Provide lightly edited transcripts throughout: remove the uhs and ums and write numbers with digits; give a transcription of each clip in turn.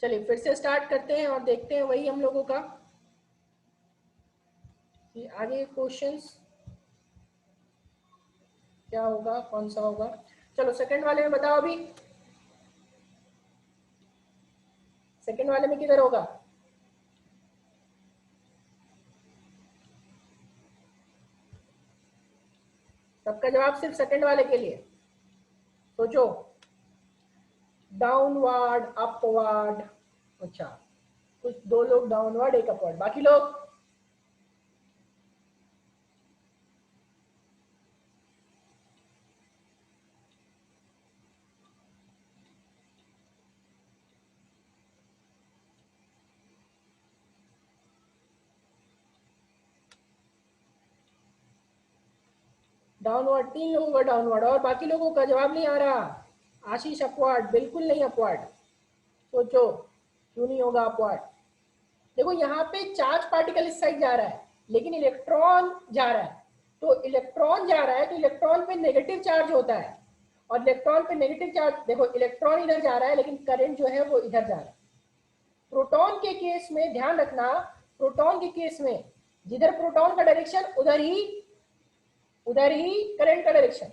चलिए फिर से स्टार्ट करते हैं और देखते हैं वही हम लोगों का कि आगे क्वेश्चंस क्या होगा, कौन सा होगा। चलो सेकंड वाले में बताओ अभी, सेकंड वाले में किधर होगा? सबका जवाब सिर्फ सेकंड वाले के लिए सोचो। डाउनवर्ड, अपवर्ड, अच्छा कुछ दो लोग डाउनवर्ड एक अपवर्ड, बाकी लोग डाउनवर्ड, 3 लोगों का डाउनवर्ड और बाकी लोगों का जवाब नहीं आ रहा। आशीष अपवर्ड, बिल्कुल नहीं अपवर्ड। सोचो क्यों नहीं होगा अपवर्ड? देखो यहाँ पे चार्ज पार्टिकल इस साइड जा रहा है लेकिन इलेक्ट्रॉन जा रहा है, तो इलेक्ट्रॉन जा रहा है तो इलेक्ट्रॉन पे नेगेटिव चार्ज होता है और इलेक्ट्रॉन पे नेगेटिव चार्ज, देखो इलेक्ट्रॉन इधर जा रहा है लेकिन करंट जो है वो इधर जा रहा है। प्रोटॉन के केस में ध्यान रखना, प्रोटॉन के केस में जिधर प्रोटॉन का डायरेक्शन उधर ही करंट का डायरेक्शन,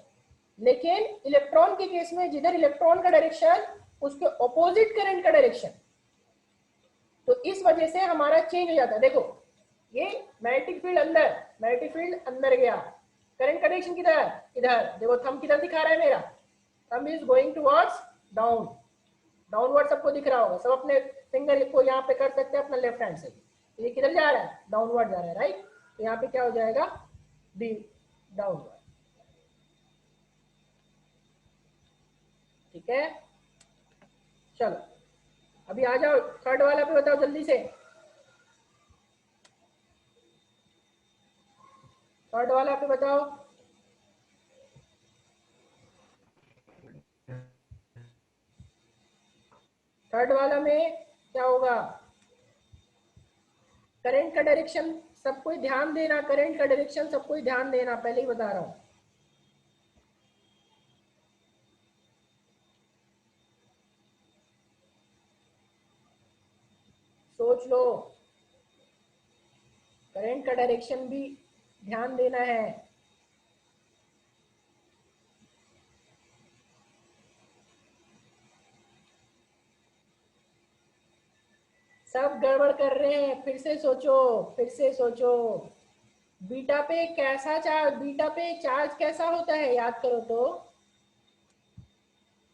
लेकिन इलेक्ट्रॉन के केस में जिधर इलेक्ट्रॉन का डायरेक्शन उसके ऑपोजिट करंट का डायरेक्शन, तो इस वजह से हमारा चेंज हो जाता है। देखो ये मैग्नेटिक फील्ड अंदर, मैग्नेटिक फील्ड अंदर गया, करंट का डायरेक्शन किधर, इधर। देखो थंब किधर दिखा रहा है मेरा, thumb is going towards down, downward सबको दिख रहा होगा, सब अपने फिंगर को यहाँ पे कर सकते हैं अपना लेफ्ट हैंड से। ये किधर जा रहा है, डाउनवर्ड जा रहा है, राइट। तो यहाँ पे क्या हो जाएगा, डी डाउनवर्ड। ठीक है, चलो अभी आ जाओ थर्ड वाला पे, बताओ जल्दी से। थर्ड वाला पे बताओ, थर्ड वाला में क्या होगा? करंट का डायरेक्शन सबको ध्यान देना, करंट का डायरेक्शन सबको ध्यान देना, पहले ही बता रहा हूं। सोच लो, करंट का डायरेक्शन भी ध्यान देना है। सब गड़बड़ कर रहे हैं, फिर से सोचो, फिर से सोचो। बीटा पे कैसा चार्ज, बीटा पे चार्ज कैसा होता है, याद करो तो।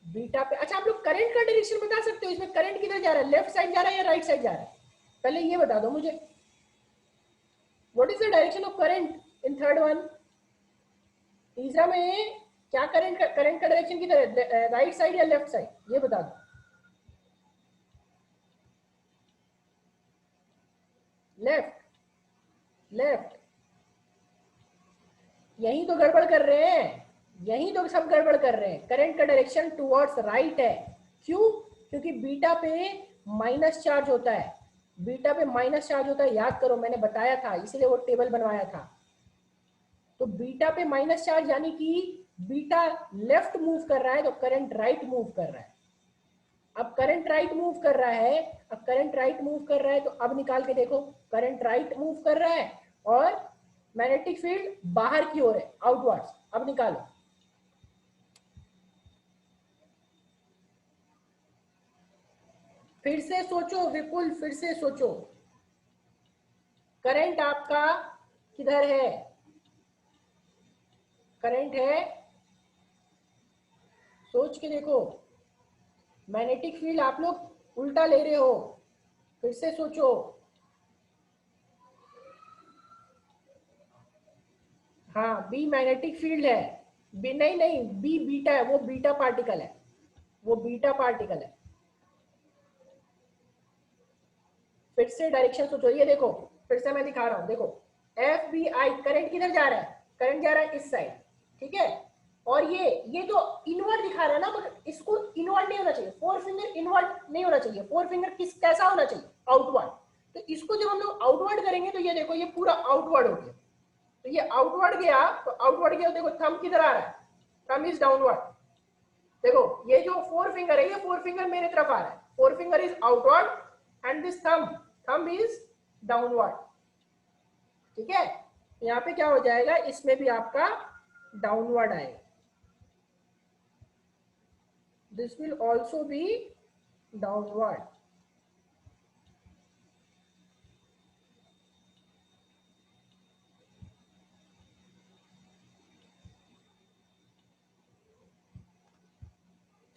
बीटा पे, अच्छा आप लोग करंट का डायरेक्शन बता सकते हो, इसमें करंट किधर जा रहा है, लेफ्ट साइड जा रहा है या राइट साइड जा रहा है? पहले ये बता दो मुझे, what is the direction of current in third one. तीसरा में क्या करंट का डायरेक्शन किधर है, राइट साइड या लेफ्ट साइड, ये बता दो। लेफ्ट, लेफ्ट, यही तो गड़बड़ कर रहे हैं, यही तो सब गड़बड़ कर रहे हैं। करंट का डायरेक्शन टुवर्ड्स राइट है, क्यों? क्योंकि बीटा पे माइनस चार्ज होता है, बीटा पे माइनस चार्ज होता है, याद करो मैंने बताया था, इसीलिए वो टेबल बनवाया था। तो बीटा पे माइनस चार्ज यानी कि बीटा लेफ्ट मूव कर रहा है तो करंट राइट मूव कर रहा है। अब करंट राइट मूव कर रहा है, अब करंट राइट मूव कर रहा है तो अब निकाल के देखो, करंट राइट मूव कर रहा है और मैग्नेटिक फील्ड बाहर की ओर है, आउटवर्ड्स। अब निकालो, फिर से सोचो विपुल, फिर से सोचो। करंट आपका किधर है, करंट है, सोच के देखो। मैग्नेटिक फील्ड आप लोग उल्टा ले रहे हो, फिर से सोचो। हाँ बी मैग्नेटिक फील्ड है, बी नहीं नहीं, बी बीटा है, वो बीटा पार्टिकल है, वो बीटा पार्टिकल है। फिर से डायरेक्शन सोचो, ये देखो फिर से मैं दिखा रहा हूं, देखो एफ बी आई, करंट किधर जा रहा है, करंट जा रहा है इस साइड, ठीक है। और ये तो इनवर्ड दिखा रहा है ना, बट इसको इनवर्ड नहीं होना चाहिए, फोर फिंगर इनवर्ड नहीं होना चाहिए, फोर फिंगर किस कैसा होना चाहिए, आउटवर्ड। तो इसको जब हम लोग आउटवर्ड करेंगे तो ये देखो ये पूरा आउटवर्ड हो गया, तो ये आउटवर्ड गया, तो आउटवर्ड गया, देखो थंब किधर आ रहा है, थंब इज डाउनवर्ड। देखो ये जो फोर फिंगर है, ये फोर फिंगर मेरे तरफ आ रहा है, forefinger is outward and this thumb is downward. ठीक है, यहाँ पे क्या हो जाएगा, इसमें भी आपका डाउनवर्ड आएगा. This will also be downward.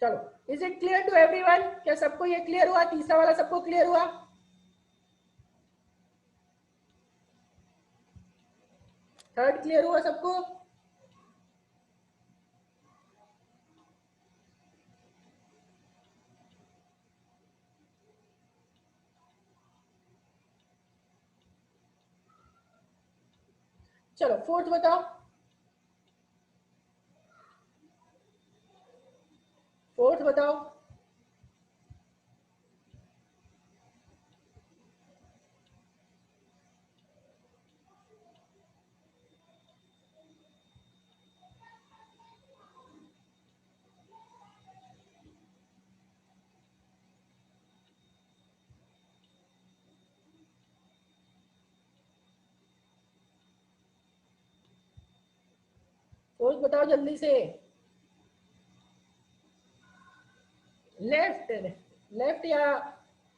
चलो, is it clear to everyone? क्या सबको ये क्लियर हुआ? तीसरा वाला सबको क्लियर हुआ? थर्ड क्लियर हुआ सबको? चलो फोर्थ बताओ. फोर्थ बताओ. फोर्थ बताओ जल्दी से. लेफ्ट, लेफ्ट या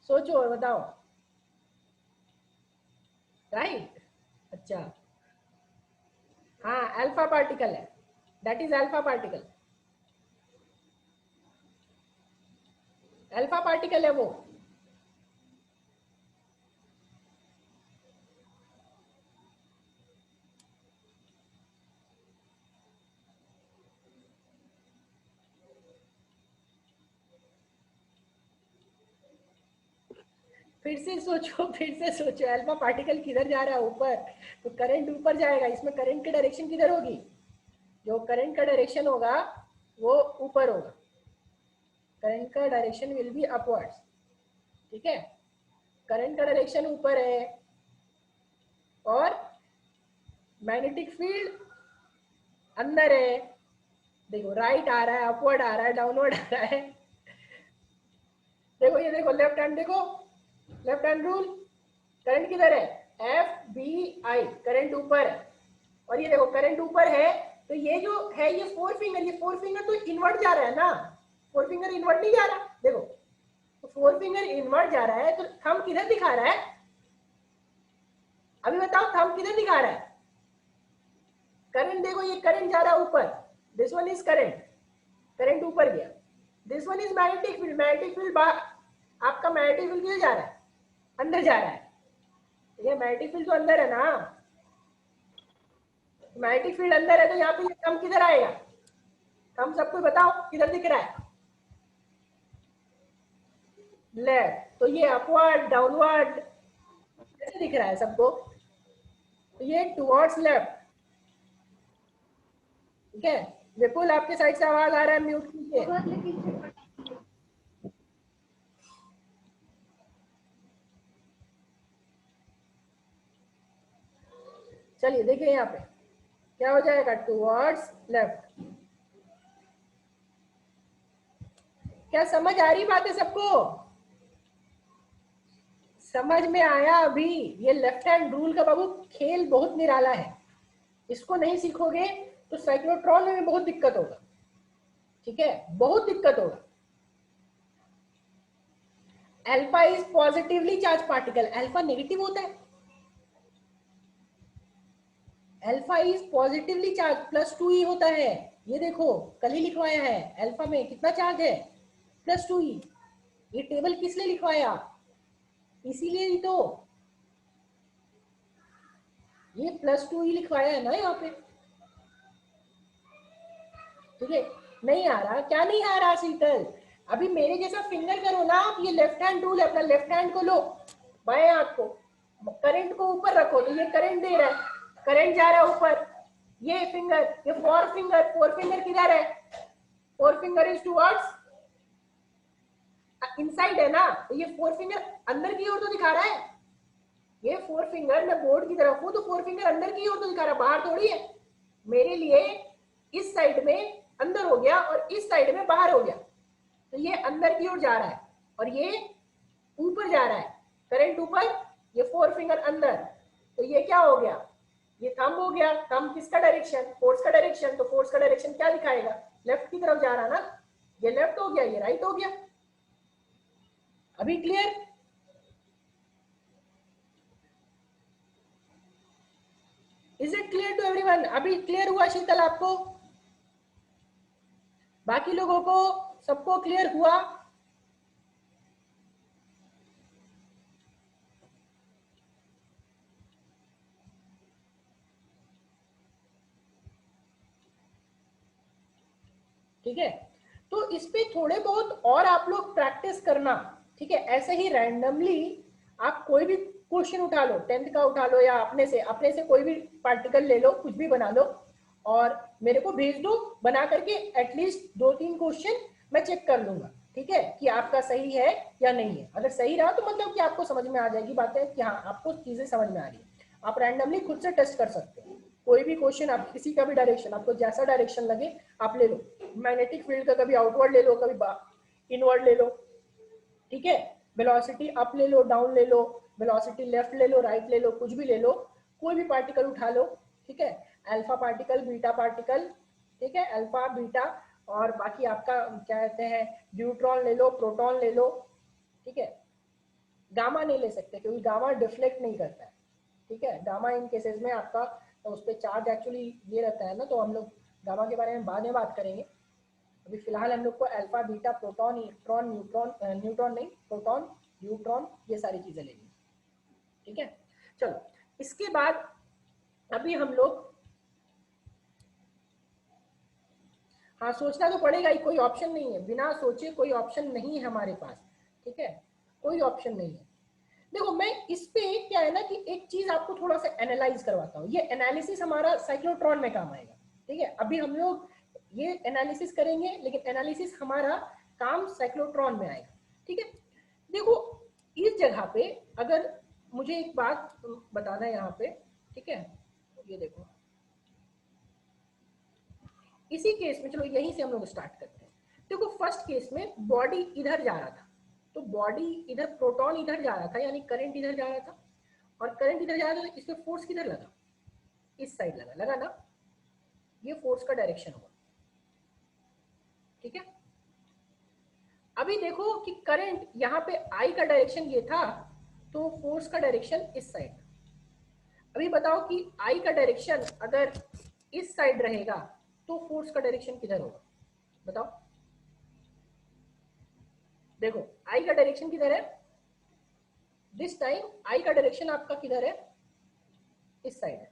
सोचो और बताओ. राइट, अच्छा. हाँ, अल्फा पार्टिकल है, that is alpha particle. Alpha particle है वो. फिर से सोचो, फिर से सोचो. अल्फा पार्टिकल किधर जा रहा है? ऊपर. तो करंट ऊपर जाएगा. इसमें करंट की डायरेक्शन किधर होगी? जो करंट का डायरेक्शन होगा वो ऊपर होगा. करंट का डायरेक्शन विल बी अपवर्ड्स. ठीक है, करंट का डायरेक्शन ऊपर है और मैग्नेटिक फील्ड अंदर है. देखो, राइट आ रहा है, अपवर्ड आ रहा है, डाउनवर्ड आ रहा है. देखो, ये देखो, लेफ्ट हैंड देखो, लेफ्ट हैंड रूल. करंट किधर है? FBI, करंट ऊपर है. और ये देखो, करंट ऊपर है तो ये जो है ये फोर फिंगर तो इनवर्ट जा रहा है ना. फोर फिंगर इनवर्ट नहीं जा रहा. देखो, तो फोर फिंगर इनवर्ट जा रहा है तो थंब किधर दिखा रहा है? अभी बताओ, थंब किधर दिखा रहा है? करंट देखो, ये करंट जा रहा है ऊपर. This one is current, current ऊपर गया. This one is magnetic field, magnetic field आपका मैग्नेटिक फील्ड किधर जा रहा है? अंदर जा रहा है. ये मैग्नेटिक फील्ड तो अंदर है ना. मैग्नेटिक फील्ड अंदर है तो यहाँ पे ये थंब किधर आएगा? थंब सबको बताओ किधर दिख रहा है? लेफ्ट. तो ये अपवर्ड, डाउनवर्ड कैसे दिख रहा है सबको? तो ये टुवर्ड्स लेफ्ट. ठीक है, विपुल आपके साइड से आवाज आ रहा है, म्यूट कीजिए. चलिए देखिए यहाँ पे क्या हो जाएगा, टुवर्ड्स लेफ्ट. क्या समझ आ रही बात है सबको? समझ में आया अभी? ये लेफ्ट हैंड रूल का बाबू खेल बहुत निराला है. इसको नहीं सीखोगे तो साइक्लोट्रॉन में बहुत दिक्कत होगा. ठीक है, बहुत दिक्कत होगा. Alpha is positively charge particle. Alpha negative होता है. Alpha is positively charge, +2e होता है. ये देखो, कल ही लिखवाया है. अल्फा में कितना चार्ज है? +2e. ये टेबल किस लिए लिखवाया? इसीलिए ही तो ये +2e लिखवाया है ना यहाँ पे. ठीक है, नहीं आ रहा? क्या नहीं आ रहा शीतल? अभी मेरे जैसा फिंगर करो ना आप. ये लेफ्ट हैंड रूल है, अपना लेफ्ट हैंड को लो, बाएं हाथ को, करंट को ऊपर रखो तो ये करंट दे रहा है, करंट जा रहा है ऊपर. ये फिंगर, ये फोर फिंगर किधर है? Four finger is towards inside है ना. तो ये फोर फिंगर अंदर की ओर तो दिखा रहा है. ये फोर फिंगर मैं बोर्ड की तरफ हूं तो फोर फिंगर अंदर की ओर तो दिखा रहा है, बाहर थोड़ी है. मेरे लिए इस साइड में अंदर हो गया और इस साइड में बाहर हो गया. तो ये अंदर की ओर जा रहा है और ये ऊपर जा रहा है, करंट ऊपर, ये 4 फिंगर अंदर, तो ये क्या हो गया, ये थंब हो गया। थंब किसका डायरेक्शन, फोर्स का डायरेक्शन, तो फोर्स का डायरेक्शन क्या दिखाएगा, लेफ्ट की तरफ जा रहा ना, ये लेफ्ट हो गया, ये राइट हो गया। अभी clear, is it clear to everyone? अभी क्लियर हुआ शीतल आपको, बाकी लोगों को सबको क्लियर हुआ? ठीक है, तो इस पे थोड़े बहुत और आप लोग प्रैक्टिस करना। ठीक है, ऐसे ही रैंडमली आप कोई भी क्वेश्चन उठा लो, 10th का उठा लो या अपने से कोई भी पार्टिकल ले लो, कुछ भी बना लो और मेरे को भेज दो, बना करके एटलीस्ट 2-3 क्वेश्चन मैं चेक कर लूंगा। ठीक है, कि आपका सही है या नहीं है। अगर सही रहा तो मतलब कि आपको समझ में आ जाएगी बातें, कि हाँ आपको चीजें समझ में आ रही है। आप रैंडमली खुद से टेस्ट कर सकते हो, कोई भी क्वेश्चन, आप किसी का भी डायरेक्शन, आपको जैसा डायरेक्शन लगे आप ले लो। मैग्नेटिक फील्ड का कभी आउटवर्ड ले लो, कभी इनवर्ड ले लो। ठीक है, वेलोसिटी अप ले लो, डाउन ले लो, वेलोसिटी लेफ्ट ले लो, राइट ले लो, कुछ भी ले लो, कोई भी पार्टिकल उठा लो। ठीक है, अल्फा पार्टिकल, बीटा पार्टिकल, ठीक है, अल्फा बीटा, और बाकी आपका क्या कहते हैं, न्यूट्रॉन ले लो, प्रोटॉन ले लो। ठीक है, गामा नहीं ले सकते क्योंकि गामा डिफ्लेक्ट नहीं करता है। ठीक है, गामा इन केसेस में आपका तो उस पर चार्ज एक्चुअली ये रहता है ना, तो हम लोग गामा के बारे में बाद में बात करेंगे। अभी फिलहाल हम लोग को alpha beta proton electron neutron, neutron नहीं प्रोटॉन न्यूट्रॉन, ये सारी चीजें लेनी। ठीक है, चलो इसके बाद अभी हम लोग, हाँ सोचना तो पड़ेगा ही, कोई ऑप्शन नहीं है, बिना सोचे कोई ऑप्शन नहीं है हमारे पास। ठीक है, कोई ऑप्शन नहीं है। देखो मैं इस पे क्या है ना कि एक चीज आपको थोड़ा सा एनालाइज करवाता हूँ, ये एनालिसिस हमारा साइक्लोट्रॉन में काम आएगा। ठीक है, अभी हम लोग ये एनालिसिस करेंगे, लेकिन एनालिसिस हमारा काम साइक्लोट्रॉन में आएगा। ठीक है, देखो इस जगह पे अगर मुझे एक बात बताना है यहाँ पे। ठीक है, ये देखो इसी केस में, चलो यहीं से हम लोग स्टार्ट करते हैं। देखो फर्स्ट केस में बॉडी इधर जा रहा था, तो बॉडी इधर, प्रोटॉन इधर जा रहा था, यानी करंट इधर जा रहा था, और करंट इधर जा रहा था, इसमें फोर्स किधर लगा, इस साइड लगा, लगा ना, ये फोर्स का डायरेक्शन होगा। ठीक है, अभी देखो कि करंट यहाँ पे आई का डायरेक्शन ये था, तो फोर्स का डायरेक्शन इस साइड। अभी बताओ कि आई का डायरेक्शन अगर इस साइड रहेगा तो फोर्स का डायरेक्शन किधर होगा, बताओ। देखो आई का डायरेक्शन किधर है, दिस टाइम आई का डायरेक्शन आपका किधर है, इस साइड है।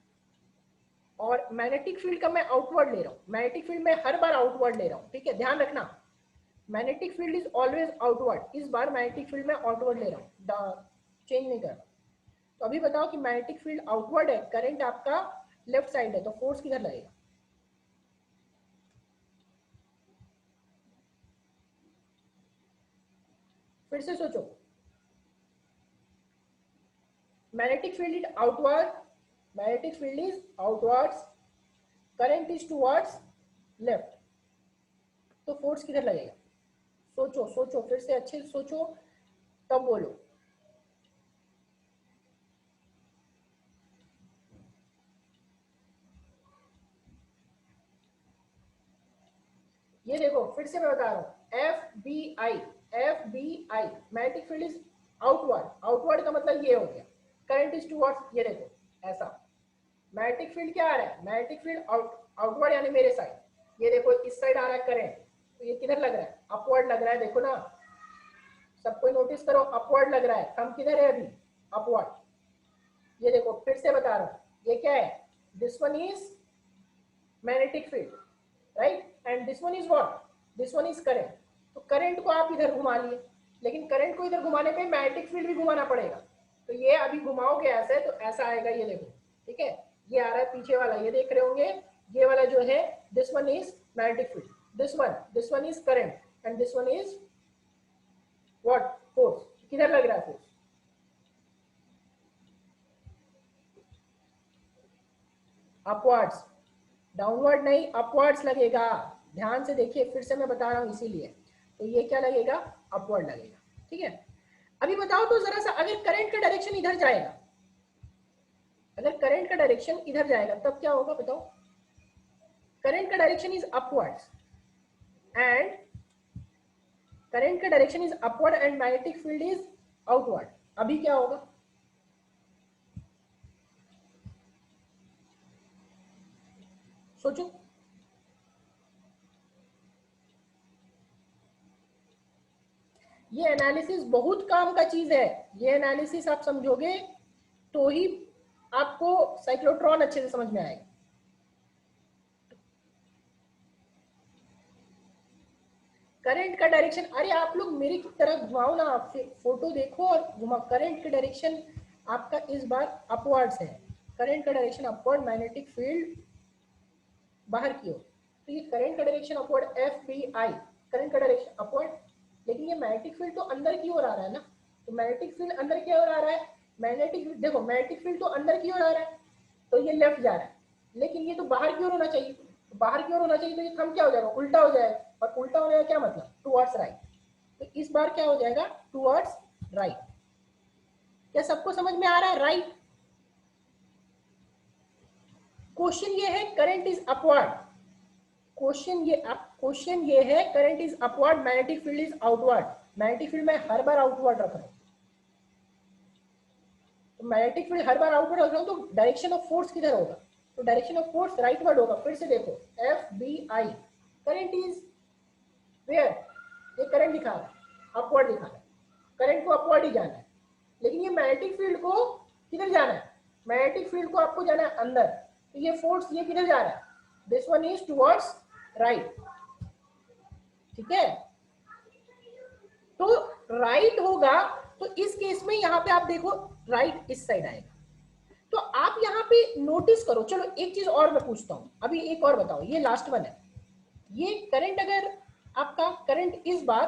और मैग्नेटिक फील्ड का मैं आउटवर्ड ले रहा हूँ, मैग्नेटिक फील्ड में हर बार आउटवर्ड ले रहा हूँ। ठीक है, ध्यान रखना, magnetic field is always outward, इस बार मैग्नेटिक फील्ड में आउटवर्ड ले रहा हूँ, चेंज नहीं कर रहा। तो अभी बताओ कि मैग्नेटिक फील्ड आउटवर्ड है, करंट आपका लेफ्ट साइड है, तो फोर्स किधर लगेगा, फिर से सोचो। Magnetic field is outward, magnetic field is outwards, current is towards left, तो फोर्स किधर लगेगा, सोचो सोचो, फिर से अच्छे से सोचो तब बोलो। ये देखो फिर से मैं बता रहा हूँ, F B I, F B I, magnetic field is outward, outward का मतलब ये हो गया, करंट इज टुवर्ड्स, ये देखो ऐसा। मैग्नेटिक फील्ड क्या आ रहा है, मैग्नेटिक फील्ड आउटवर्ड यानी मेरे साइड, ये देखो इस साइड आ रहा है करंट, तो ये किधर लग रहा है, अपवर्ड लग रहा है, देखो ना, सबको नोटिस करो, अपवर्ड लग रहा है, हम किधर है अभी, अपवर्ड। ये देखो फिर से बता रहा हूँ, ये क्या है, this one is magnetic field, right, and this one is what, this one is current. तो करंट को आप इधर घुमा लिए, लेकिन करंट को इधर घुमाने पे मैग्नेटिक फील्ड भी घुमाना पड़ेगा, तो ये अभी घुमाओगे ऐसे तो ऐसा आएगा, ये देखो। ठीक है, ये आ रहा है पीछे वाला, ये देख रहे होंगे, ये वाला जो है, this one is magnetic field, this one is current, and this one is what, force. किधर लग रहा है फोर्स, अपवर्ड्स, डाउनवर्ड नहीं, अपवर्ड्स लगेगा। ध्यान से देखिए, फिर से मैं बता रहा हूं इसीलिए, तो ये क्या लगेगा, अपवर्ड लगेगा। ठीक है, अभी बताओ तो जरा सा, अगर करंट का डायरेक्शन इधर जाएगा, अगर करंट का डायरेक्शन इधर जाएगा तब क्या होगा बताओ? करंट का direction is upwards and current का direction is upward and magnetic field is outward. अभी क्या होगा? सोचो। ये एनालिसिस बहुत काम का चीज है, ये एनालिसिस आप समझोगे तो ही आपको साइक्लोट्रॉन अच्छे से समझ में आएगा। करंट का डायरेक्शन, अरे आप लोग मेरी तरफ घुमाओ ना, आप फोटो देखो और घुमाओ। करंट का डायरेक्शन आपका इस बार अपवर्ड्स है, करंट का डायरेक्शन अपवर्ड, मैग्नेटिक फील्ड बाहर की ओर। तो ये करंट का direction upward F B I, current का डायरेक्शन अपवर्ड, लेकिन ये मैग्नेटिक फील्ड तो अंदर की ओर आ रहा है ना, तो मैग्नेटिक फील्ड अंदर की ओर आ रहा है, मैग्नेटिक देखो मैग्नेटिक फील्ड तो अंदर की ओर आ रहा है, तो ये लेफ्ट जा रहा है, लेकिन ये तो बाहर की ओर होना चाहिए, तो बाहर की ओर होना चाहिए, तो ये थंब क्या हो जाएगा? उल्टा हो जाएगा, और उल्टा होने का क्या मतलब? Towards right. तो इस बार क्या हो जाएगा? Towards right. क्या सबको समझ में आ रहा है? राइट। क्वेश्चन ये है करंट इज अपवर्ड, क्वेश्चन ये है current is upward, magnetic field is outward. Magnetic field मैं हर बार आउटवर्ड रख रहा हूं, तो मैग्नेटिक फील्ड हर बार आउटवर्ड रख रहा हूं, तो डायरेक्शन ऑफ फोर्स किधर होगा? तो डायरेक्शन ऑफ फोर्स राइटवर्ड होगा। फिर से देखो, F B I, current is where, ये करंट दिखा रहा है, अपवर्ड दिखा रहा है, करंट को अपवर्ड ही जाना है, लेकिन ये मैग्नेटिक फील्ड को किधर जाना है? मैग्नेटिक फील्ड को आपको जाना है अंदर, तो ये फोर्स ये किधर जा रहा है? This one is towards right. ठीक है, तो राइट होगा, तो इस केस में यहां पे आप देखो राइट इस साइड आएगा। तो आप यहाँ पे नोटिस करो, चलो एक चीज और मैं पूछता हूं, अभी एक और बताओ, ये लास्ट वन है, ये करंट अगर आपका करंट इस बार,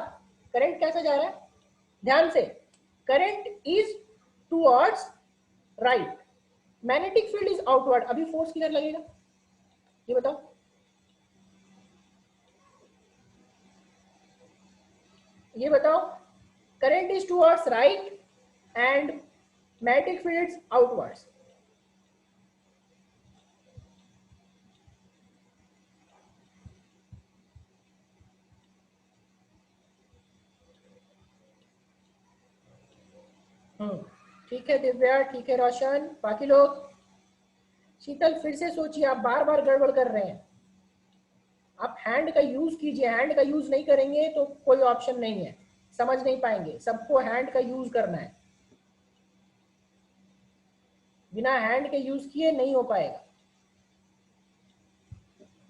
करंट कैसा जा रहा है? ध्यान से, current is towards right, magnetic field is outward, अभी फोर्स किधर लगेगा ये बताओ? ये बताओ, current is towards right and magnetic field is outwards, ठीक है दिव्या, ठीक है रोशन, बाकी लोग? शीतल फिर से सोचिए, आप बार बार गड़बड़ कर रहे हैं, आप हैंड का यूज कीजिए, हैंड का यूज नहीं करेंगे तो कोई ऑप्शन नहीं है, समझ नहीं पाएंगे, सबको हैंड का यूज करना है, बिना हैंड के यूज किए नहीं हो पाएगा।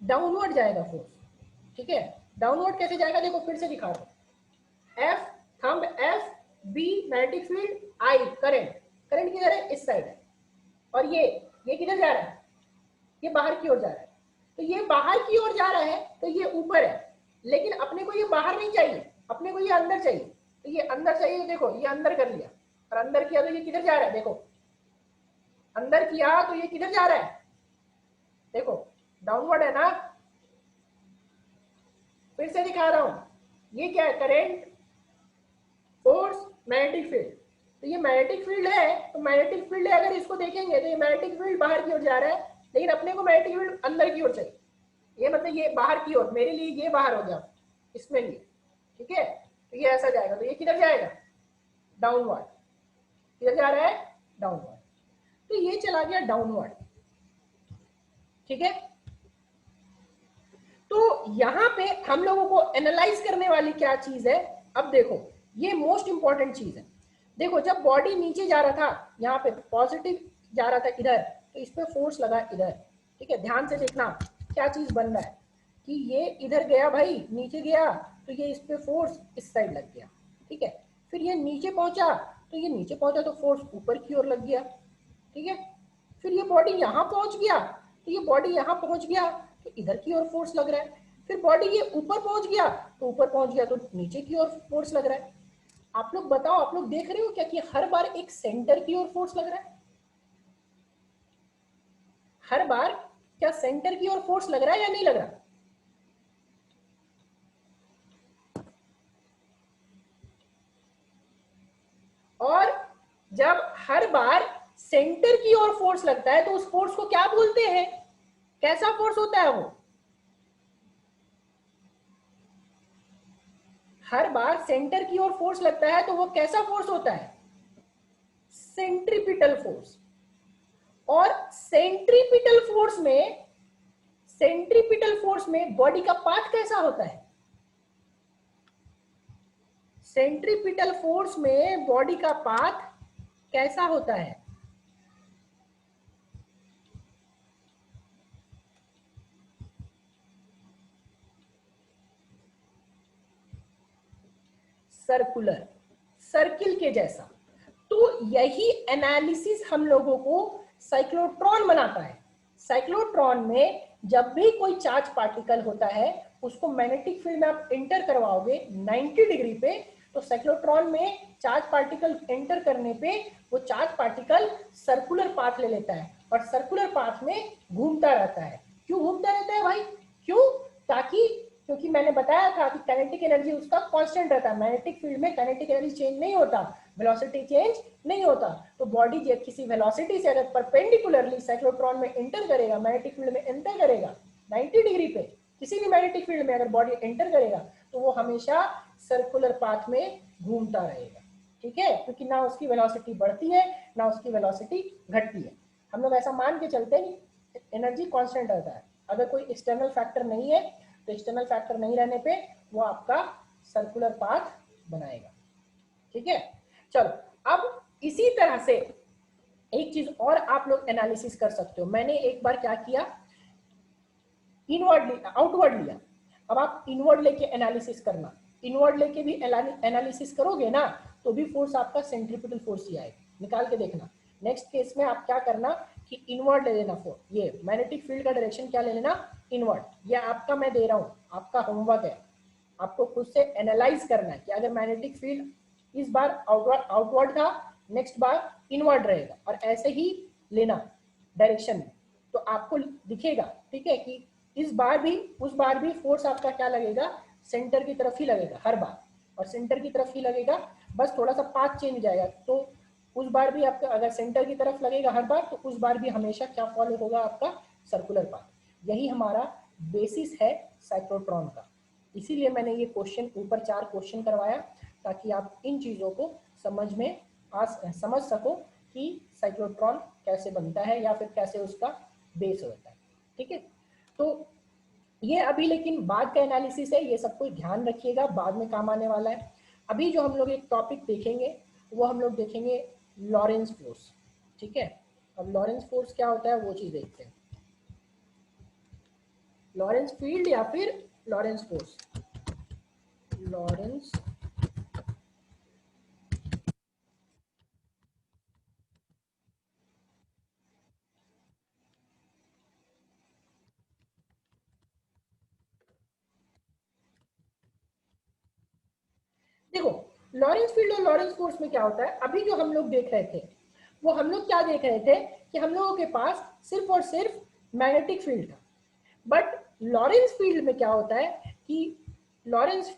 डाउनवर्ड जाएगा फोर्स, ठीक है, डाउनवर्ड कैसे जाएगा देखो फिर से दिखा दो, F thumb F B magnetic field I current, current किधर है? इस साइड है, और ये किधर जा रहा है? ये बाहर की ओर जा रहा है, तो ये बाहर की ओर जा रहा है तो ये ऊपर है, लेकिन अपने को ये बाहर नहीं चाहिए, अपने को ये अंदर चाहिए, तो ये अंदर चाहिए, तो देखो ये अंदर कर लिया, और अंदर किया तो ये किधर जा रहा है? देखो अंदर किया तो ये किधर जा रहा है? देखो डाउनवर्ड है ना, फिर से दिखा रहा हूं, ये क्या है? करंट, फोर्स, मैग्नेटिक फील्ड, तो ये मैग्नेटिक फील्ड है, तो मैग्नेटिक फील्ड है, अगर इसको देखेंगे तो ये मैग्नेटिक फील्ड बाहर की ओर जा रहा है, लेकिन अपने को मैग्नेटिक फील्ड अंदर की ओर चाहिए, ये मतलब ये बाहर की ओर, मेरे लिए ये बाहर हो गया, इसमें लिए, ठीक है, तो ये ऐसा जाएगा, तो ये किधर जाएगा? डाउनवर्ड, किधर जा रहा है? डाउनवर्ड, तो ये चला गया डाउनवर्ड, ठीक है। तो यहां पे हम लोगों को एनालाइज करने वाली क्या चीज है? अब देखो ये मोस्ट इंपॉर्टेंट चीज है, देखो जब बॉडी नीचे जा रहा था, यहाँ पे पॉजिटिव जा रहा था इधर, तो इस पे फोर्स लगा इधर, ठीक है, ध्यान से देखना क्या चीज बन रहा है, कि ये इधर गया भाई, नीचे गया, तो ये इस पे फोर्स इस साइड लग गया, ठीक है, फिर ये नीचे पहुंचा, तो ये नीचे पहुंचा तो फोर्स ऊपर की ओर लग गया, ठीक है, फिर ये बॉडी यहाँ पहुंच गया, तो ये बॉडी यहाँ पहुंच गया तो इधर की ओर फोर्स लग रहा है, फिर बॉडी ये ऊपर पहुंच गया, तो ऊपर पहुंच गया तो नीचे की ओर फोर्स लग रहा है। आप लोग बताओ, आप लोग देख रहे हो क्या कि हर बार एक सेंटर की ओर फोर्स लग रहा है? हर बार क्या सेंटर की ओर फोर्स लग रहा है या नहीं लग रहा? बार सेंटर की ओर फोर्स लगता है तो उस फोर्स को क्या बोलते हैं, कैसा फोर्स होता है वो? हर बार सेंटर की ओर फोर्स लगता है तो वो कैसा फोर्स होता है? Centripetal force. और सेंट्रीपिटल फोर्स में बॉडी का पाथ कैसा होता है? सेंट्रीपिटल फोर्स में बॉडी का पाथ कैसा होता है? सर्कुलर, सर्किल के जैसा। तो यही एनालिसिस हम लोगों को साइक्लोट्रॉन बनाता है। साइक्लोट्रॉन में जब भी कोई चार्ज पार्टिकल होता है उसको मैग्नेटिक फील्ड में आप एंटर करवाओगे 90 डिग्री पे, तो साइक्लोट्रॉन में चार्ज पार्टिकल एंटर करने पे वो चार्ज पार्टिकल सर्कुलर पाथ ले लेता है और सर्कुलर पाथ में घूमता रहता है। क्यों घूमता रहता है भाई? क्यों? ताकि, क्योंकि मैंने बताया था कि काइनेटिक एनर्जी उसका कांस्टेंट रहता है। मैग्नेटिक फील्ड में काइनेटिक एनर्जी चेंज नहीं होता, वेलोसिटी चेंज नहीं होता। तो बॉडी किसी वेलोसिटी से अगर परपेंडिकुलरली साइक्लोट्रॉन में एंटर करेगा, मैग्नेटिक फील्ड में एंटर करेगा 90 डिग्री पे, किसी भी मैग्नेटिक फील्ड में अगर बॉडी एंटर करेगा तो वो हमेशा सर्कुलर पाथ में घूमता रहेगा। ठीक है, क्योंकि ना उसकी वेलोसिटी बढ़ती है ना उसकी वेलोसिटी घटती है। हम लोग ऐसा मान के चलते हैं कि एनर्जी कांस्टेंट रहता है। अगर कोई एक्सटर्नल फैक्टर नहीं है तो एक्सटर्नल फैक्टर नहीं रहने पे वो आपका सर्कुलर पाथ बनाएगा। ठीक है, चलो अब इसी तरह से एक चीज और आप लोग एनालिसिस कर सकते हो। मैंने एक बार क्या किया, इनवर्ड आउटवर्ड लिया, अब आप इनवर्ड लेके एनालिसिस करना। इनवर्ड लेके भी एनालिसिस करोगे ना तो भी फोर्स आपका सेंट्रीपिटल फोर्स ही आएगा, निकाल के देखना। नेक्स्ट केस में आप क्या करना कि इनवर्ड ले लेना फोर्स, ये मैग्नेटिक फील्ड का डायरेक्शन क्या ले लेना, इनवर्ड। ये आपका मैं दे रहा हूँ, आपका होमवर्क है, आपको खुद से एनालाइज करना है कि अगर मैग्नेटिक फील्ड इस बार आउटवर्ड था, नेक्स्ट बार इनवर्ड रहेगा, और ऐसे ही लेना डायरेक्शन में, तो आपको दिखेगा। ठीक है, कि इस बार भी फोर्स आपका क्या लगेगा, सेंटर की तरफ ही लगेगा हर बार, और सेंटर की तरफ ही लगेगा, बस थोड़ा सा पाथ चेंज हो जाएगा। तो उस बार भी आपका अगर सेंटर की तरफ लगेगा हर बार, तो उस बार भी हमेशा क्या फॉलो होगा, आपका सर्कुलर पाथ। यही हमारा बेसिस है साइक्लोट्रॉन का। इसीलिए मैंने ये क्वेश्चन ऊपर 4 क्वेश्चन करवाया, ताकि आप इन चीज़ों को समझ सको कि साइक्लोट्रॉन कैसे बनता है या फिर कैसे उसका बेस होता है। ठीक है, तो ये अभी लेकिन बाद का एनालिसिस है, ये सब कुछ ध्यान रखिएगा, बाद में काम आने वाला है। अभी जो हम लोग एक टॉपिक देखेंगे वो हम लोग देखेंगे लॉरेंस फोर्स। ठीक है, अब लॉरेंस फोर्स क्या होता है वो चीज़ देखते हैं। लॉरेंस फील्ड या फिर लॉरेंस फोर्स, लॉरेंस देखो, लॉरेंस फील्ड और लॉरेंस फोर्स में क्या होता है, अभी जो हम लोग देख रहे थे वो हम लोग क्या देख रहे थे कि हम लोगों के पास सिर्फ और सिर्फ मैग्नेटिक फील्ड था। बट लॉरेंस फील्ड में क्या होता है कि in Lorentz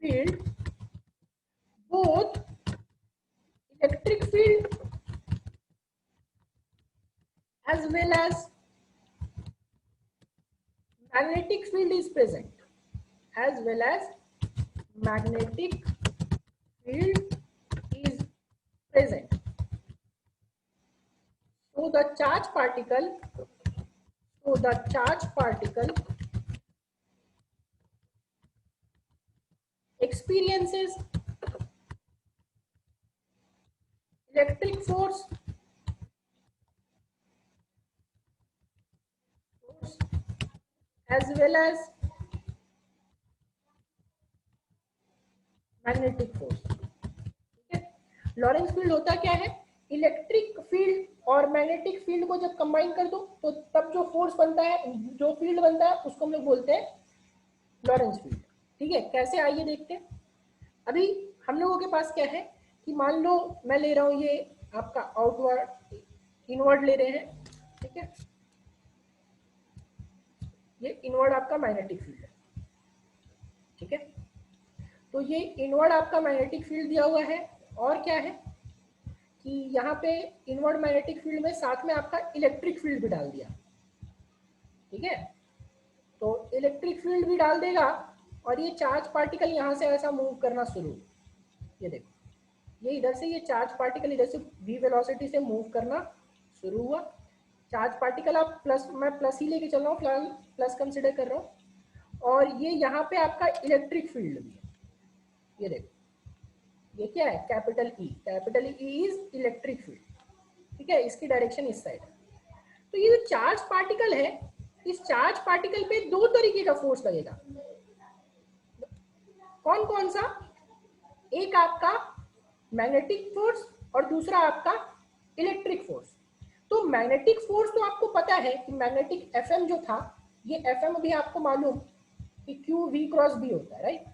field both electric field as well as magnetic field is present, as well as magnetic field is present. So the charge particle experiences electric force as well as magnetic force. ठीक है, Lawrence field होता क्या है, electric field और magnetic field को जब combine कर दो तो तब जो फोर्स बनता है, जो फील्ड बनता है उसको हम लोग बोलते हैं लॉरेंस फील्ड। ठीक है, कैसे आइए देखते हैं। अभी हम लोगों के पास क्या है कि मान लो मैं ले रहा हूं ये आपका आउटवर्ड, इनवर्ड ले रहे हैं। ठीक है, ये इनवर्ड आपका मैग्नेटिक फील्ड है। ठीक है, तो ये इनवर्ड आपका मैग्नेटिक फील्ड दिया हुआ है, और क्या है कि यहाँ पे इनवर्ड मैग्नेटिक फील्ड में साथ में आपका इलेक्ट्रिक फील्ड भी डाल दिया, ठीक है। तो इलेक्ट्रिक फील्ड भी डाल देगा और ये चार्ज पार्टिकल यहाँ से ऐसा मूव करना शुरू, ये देखो, ये इधर से ये चार्ज पार्टिकल इधर से v वेलोसिटी से मूव करना शुरू हुआ। चार्ज पार्टिकल आप प्लस, मैं प्लस ही लेके चल रहा हूँ, प्लस कंसिडर कर रहा हूँ। और ये यहाँ पे आपका इलेक्ट्रिक फील्ड भी है, ये देखो, ये क्या है, capital E is electric field, ठीक है, इसकी डायरेक्शन इस साइड है। तो ये जो चार्ज पार्टिकल है, इस चार्ज पार्टिकल पे दो तरीके का फोर्स लगेगा। कौन कौन सा? एक आपका मैग्नेटिक फोर्स और दूसरा आपका इलेक्ट्रिक फोर्स। तो मैग्नेटिक फोर्स तो आपको पता है कि मैग्नेटिक एफएम जो था, ये एफएम भी आपको मालूम कि क्यू वी क्रॉस बी होता है, राइट।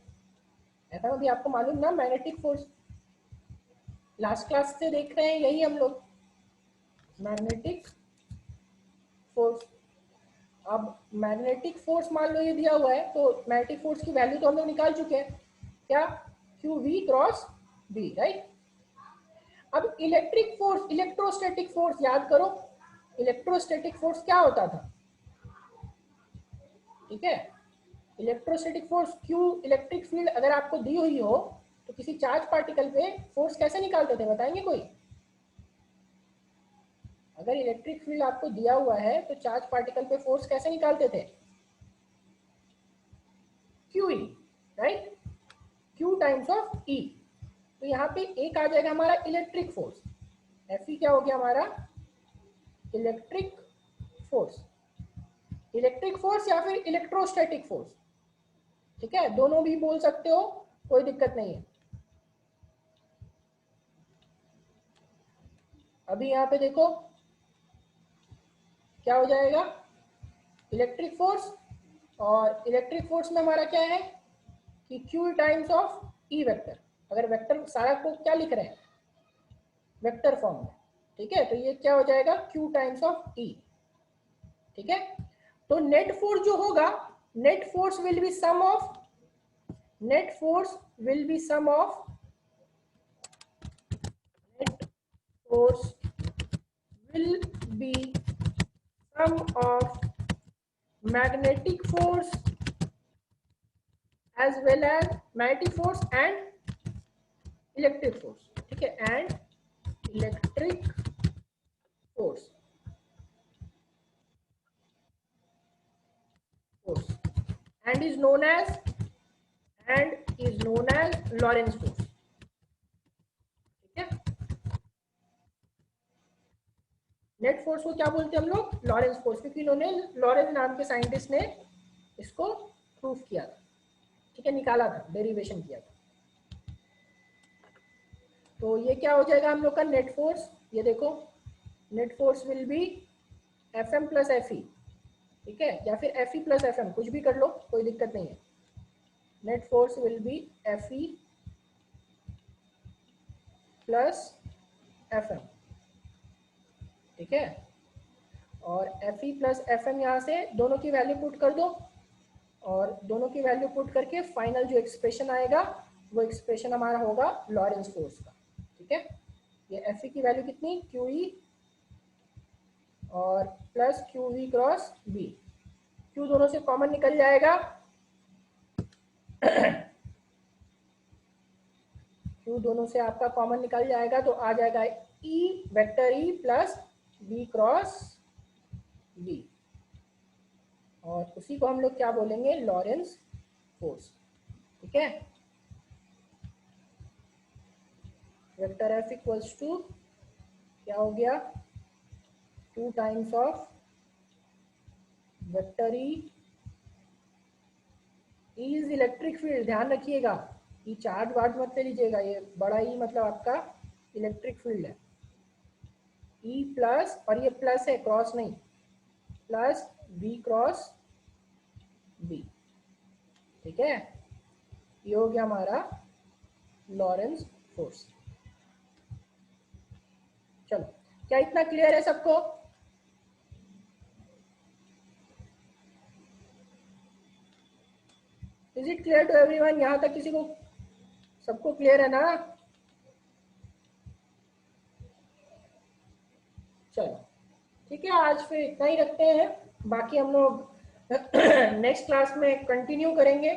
एफएम भी आपको मालूम ना, मैग्नेटिक फोर्स लास्ट क्लास से देख रहे हैं यही हम लोग, मैग्नेटिक फोर्स। अब मैग्नेटिक फोर्स मान लो ये दिया हुआ है, तो मैग्नेटिक फोर्स की वैल्यू तो हम लोग निकाल चुके हैं, क्या, Q V cross B, right. अब इलेक्ट्रिक फोर्स, इलेक्ट्रोस्टैटिक फोर्स याद करो, इलेक्ट्रोस्टैटिक फोर्स क्या होता था, ठीक है। Electrostatic force, Q electric field अगर आपको दी हुई हो तो किसी चार्ज पार्टिकल पे फोर्स कैसे निकालते थे, बताएंगे कोई? अगर इलेक्ट्रिक फील्ड आपको दिया हुआ है तो चार्ज पार्टिकल पे फोर्स कैसे निकालते थे? Q E, right, q times of E. तो यहाँ पे एक आ जाएगा हमारा इलेक्ट्रिक फोर्स, एफ ई क्या हो गया हमारा, इलेक्ट्रिक फोर्स, इलेक्ट्रिक फोर्स या फिर इलेक्ट्रोस्टैटिक फोर्स, ठीक है, दोनों भी बोल सकते हो, कोई दिक्कत नहीं है। अभी यहाँ पे देखो क्या हो जाएगा, इलेक्ट्रिक फोर्स, और इलेक्ट्रिक फोर्स में हमारा क्या है कि Q times of E vector. अगर वेक्टर सारा को क्या लिख रहे हैं, वेक्टर फॉर्म में, ठीक है, तो ये क्या हो जाएगा, क्यू टाइम्स ऑफ ई, ठीक है। तो नेट फोर्स जो होगा, net force will be sum of, net force will be sum of, net force will be sum of magnetic force as well as magnetic force and electric force, ठीक है, and electric force, and is known as, Lorentz force, ठीक है। Net force को क्या बोलते हैं हम लोग, लॉरेंस फोर्स, क्योंकि इन्होंने, लॉरेंस नाम के साइंटिस्ट ने इसको प्रूव किया था, ठीक है, निकाला था, डेरिवेशन किया था। तो ये क्या हो जाएगा हम लोग का नेट फोर्स, ये देखो, net force will be F M plus F E, ठीक है, या फिर F E plus F M, कुछ भी कर लो, कोई दिक्कत नहीं है। Net force will be F E plus F M, ठीक है। और F E plus F M यहाँ से दोनों की वैल्यू पुट कर दो, और दोनों की वैल्यू पुट करके फाइनल जो एक्सप्रेशन आएगा वो एक्सप्रेशन हमारा होगा लॉरेंस फोर्स का, ठीक है। ये एफ ई की वैल्यू कितनी, क्यू ई और plus Q V cross B, Q दोनों से कॉमन निकल जाएगा, क्यू दोनों से आपका कॉमन निकल जाएगा, तो आ जाएगा E, vector E plus B cross B, और उसी को हम लोग क्या बोलेंगे, लॉरेंस फोर्स, ठीक है। वेक्टर एफ इक्वल्स टू क्या हो गया, 2 times of vector E is electric field, ध्यान रखिएगा, ये चार्ज वार्ज मत ले लीजिएगा, ये बड़ा ई मतलब आपका इलेक्ट्रिक फील्ड है, ई प्लस, और ये प्लस है, क्रॉस नहीं, प्लस बी क्रॉस बी, ठीक है। ये हो गया हमारा लॉरेंस फोर्स। चलो, क्या इतना क्लियर है सबको? Is it clear to everyone? यहाँ तक किसी को सबको क्लियर है ना? चलो ठीक है, आज फिर इतना ही रखते हैं, बाकी हम लोग नेक्स्ट क्लास में कंटिन्यू करेंगे।